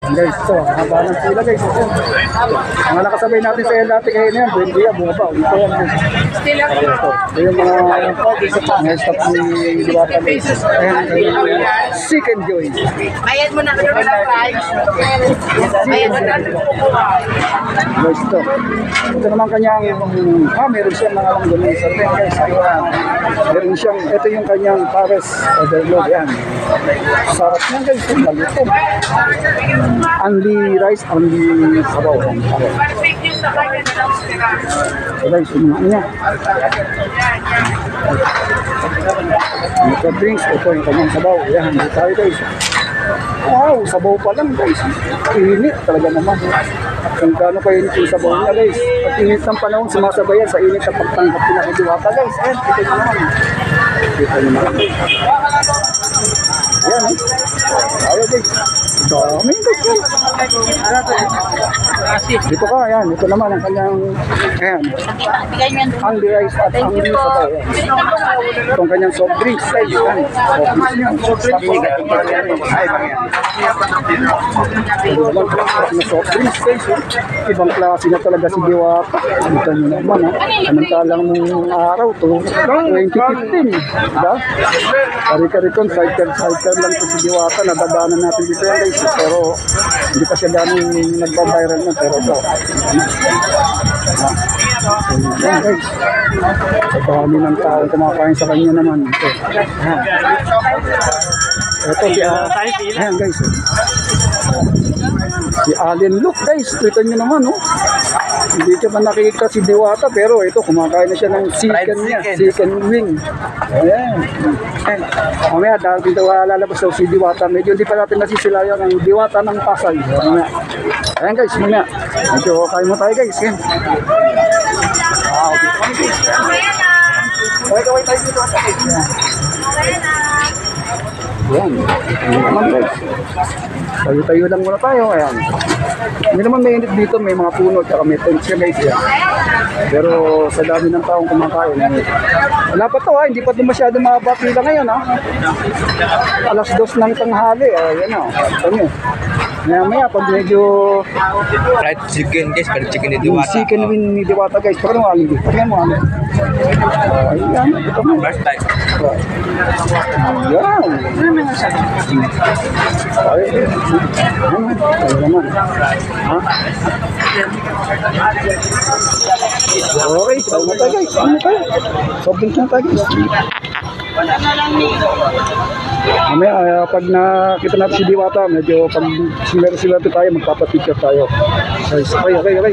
Guys, ito, haba ng sila guys. Mga nakasabay natin sa LRT kayo na yan, 20 yan, bumaba. Ito yan guys. Ito yung mga stop ni Diwata guys. Ayan, Seek and Joy. Bayad mo na kayo ng price. Bayad mo na. Guys, ito naman kanyang, meron siyang mga alam doon sa tent guys. Ayan, meron siyang, ito yung kanyang pares overload yan. Sarap niyan guys, malito. Only rice, only sabaw. So guys, yun niya. Ito drinks, ito yung kanyang sabaw. Ayan, hindi tayo guys. Wow, sabaw pa lang guys. Init talaga naman. Kung gaano pa init yung sabaw niya guys. At init ng panahon, sumasabayan sa init na pagtanggap pinakaduwata guys. Ayan, ito yung naman. Ito yung naman. Ayan eh. Ayaw guys. Dami guys. Dito ka, ayan. Ito naman ang kanyang, ayan. Only rice at only sabaw. Itong kanyang soft drinks guys. Ayan. Soft drinks niya. Soft drinks guys. Ibang klase na talaga si Diwata. Ito nyo naman ha. Samantalang nung araw to, 2015. Diba? Kari-karikon, cycle lang to si Diwata. Nadadaanan natin dito yan guys. Pero hindi pa siya ganong nagbabiral na. Pero ito. Ayan guys. Sa dami ng tao kumakain sa kanya naman. Ito. Ito si ayan guys. Si Allen Luke guys. Ito nyo naman oh. Hindi ka pa nakikita si Diwata pero ito kumakain na siya ng chicken wing. Ayan. Mamaya dahil dito lalabas daw si Diwata. Medyo hindi pa natin nasisilayan ang Diwata ng Pasay. Ayan guys, mamaya. Medyo kain mo tayo guys. Ayan. Kaway tayo dito. Ayan. Ayan naman guys. Tayo-tayo lang muna tayo. Ayan. Hindi naman mainit dito. May mga puno at may tents guys. Ayan. Pero sa dami ng taong kumakain. Wala pa to ha. Hindi pa ito masyado makapapila ngayon ha. Alas 2 ng tanghali. Ayan o. Ito nyo. Maya pag medyo fried chicken guys, fried chicken ni Diwata. Chicken wing ni Diwata guys. Pero mo alin dito. Tingnan mo alin. Ayan. Ito mo. First time. Ayan. Ayan naman. Ha? Okay. Tayo na tayo guys. Ano tayo? Sobrang na tayo guys. Mamaya pag nakita natin si Diwata, medyo pag sila tayo, magpapapicture tayo. Okay.